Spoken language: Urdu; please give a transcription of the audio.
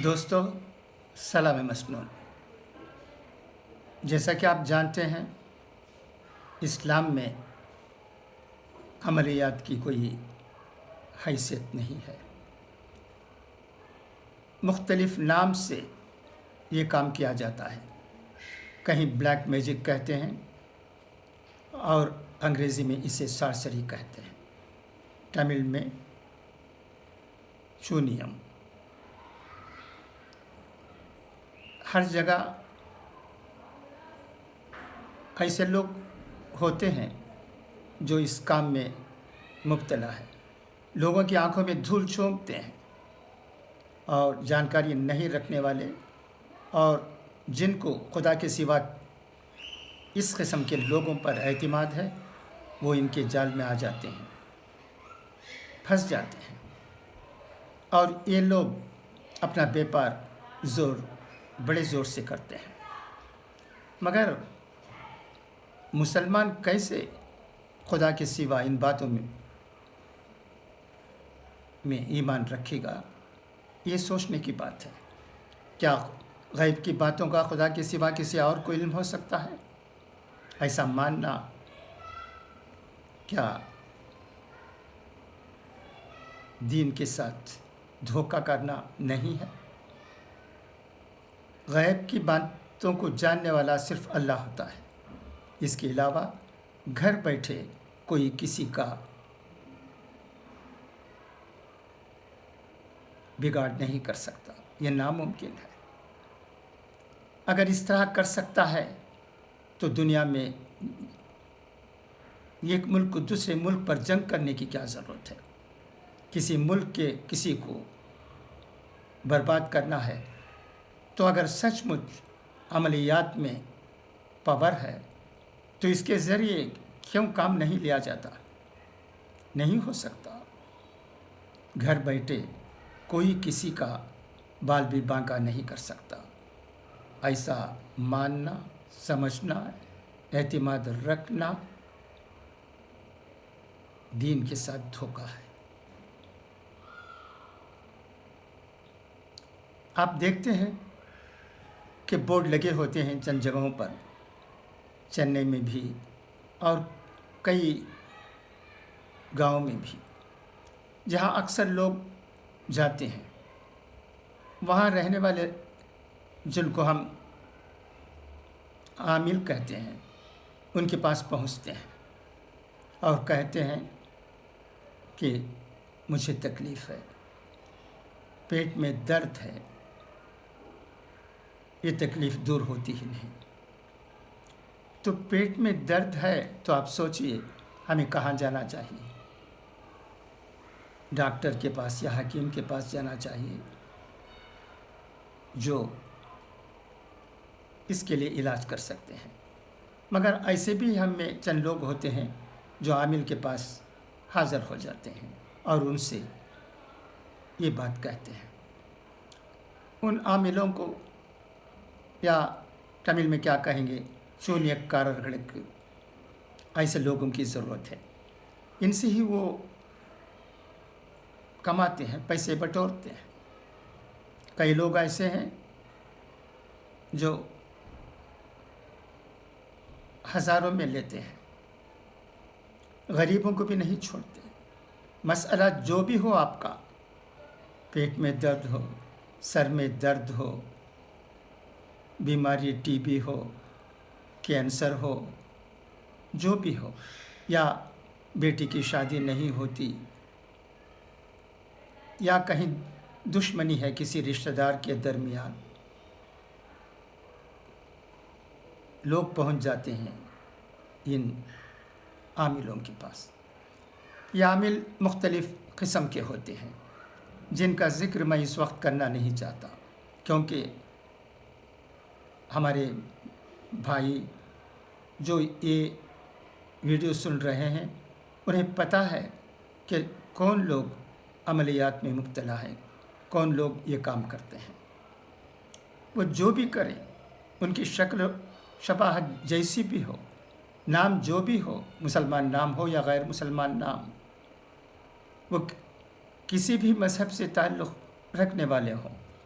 دوستو، سلام مسنون۔ جیسا کہ آپ جانتے ہیں، اسلام میں عملیات کی کوئی حیثیت نہیں ہے۔ مختلف نام سے یہ کام کیا جاتا ہے۔ کہیں بلیک میجک کہتے ہیں اور انگریزی میں اسے سارسری کہتے ہیں، تمل میں شونیم۔ ہر جگہ ایسے لوگ ہوتے ہیں جو اس کام میں مبتلا ہے، لوگوں کی آنکھوں میں دھول جھونکتے ہیں اور جانکاری نہیں رکھنے والے اور جن کو خدا کے سوا اس قسم کے لوگوں پر اعتماد ہے، وہ ان کے جال میں آ جاتے ہیں، پھنس جاتے ہیں، اور یہ لوگ اپنا بیپار بڑے زور سے کرتے ہیں۔ مگر مسلمان کیسے خدا کے سوا ان باتوں میں ایمان رکھے گا؟ یہ سوچنے کی بات ہے۔ کیا غیب کی باتوں کا خدا کے سوا کسی اور کو علم ہو سکتا ہے؟ ایسا ماننا کیا دین کے ساتھ دھوکہ کرنا نہیں ہے؟ غیب کی باتوں کو جاننے والا صرف اللہ ہوتا ہے۔ اس کے علاوہ گھر بیٹھے کوئی کسی کا بگاڑ نہیں کر سکتا، یہ ناممکن ہے۔ اگر اس طرح کر سکتا ہے تو دنیا میں ایک ملک کو دوسرے ملک پر جنگ کرنے کی کیا ضرورت ہے؟ کسی ملک کے کسی کو برباد کرنا ہے تو اگر سچ مچ عملیات میں پاور ہے تو اس کے ذریعے کیوں کام نہیں لیا جاتا؟ نہیں ہو سکتا۔ گھر بیٹھے کوئی کسی کا بال بھی بانکا نہیں کر سکتا۔ ایسا ماننا، سمجھنا، اعتماد رکھنا دین کے ساتھ دھوکہ ہے۔ آپ دیکھتے ہیں کہ بورڈ لگے ہوتے ہیں چند جگہوں پر، چنئی میں بھی اور کئی گاؤں میں بھی، جہاں اکثر لوگ جاتے ہیں۔ وہاں رہنے والے جن کو ہم عامل کہتے ہیں، ان کے پاس پہنچتے ہیں اور کہتے ہیں کہ مجھے تکلیف ہے، پیٹ میں درد ہے، یہ تکلیف دور ہوتی ہی نہیں۔ تو پیٹ میں درد ہے تو آپ سوچئے ہمیں کہاں جانا چاہیے؟ ڈاکٹر کے پاس یا حکیم کے پاس جانا چاہیے جو اس کے لیے علاج کر سکتے ہیں۔ مگر ایسے بھی ہم میں چند لوگ ہوتے ہیں جو عامل کے پاس حاضر ہو جاتے ہیں اور ان سے یہ بات کہتے ہیں۔ ان عاملوں کو یا تمل میں کیا کہیں گے، شونیکاررگڑک، ایسے لوگوں کی ضرورت ہے۔ ان سے ہی وہ کماتے ہیں، پیسے بٹورتے ہیں۔ کئی لوگ ایسے ہیں جو ہزاروں میں لیتے ہیں، غریبوں کو بھی نہیں چھوڑتے۔ مسئلہ جو بھی ہو آپ کا، پیٹ میں درد ہو، سر میں درد ہو، بیماری ٹی بی ہو، کینسر ہو، جو بھی ہو، یا بیٹی کی شادی نہیں ہوتی، یا کہیں دشمنی ہے کسی رشتہ دار کے درمیان، لوگ پہنچ جاتے ہیں ان عاملوں کے پاس۔ یہ عامل مختلف قسم کے ہوتے ہیں جن کا ذکر میں اس وقت کرنا نہیں چاہتا، کیونکہ ہمارے بھائی جو یہ ویڈیو سن رہے ہیں انہیں پتہ ہے کہ کون لوگ عملیات میں مبتلا ہیں، کون لوگ یہ کام کرتے ہیں۔ وہ جو بھی کریں، ان کی شکل و شباہت جیسی بھی ہو، نام جو بھی ہو، مسلمان نام ہو یا غیر مسلمان نام، وہ کسی بھی مذہب سے تعلق رکھنے والے ہوں،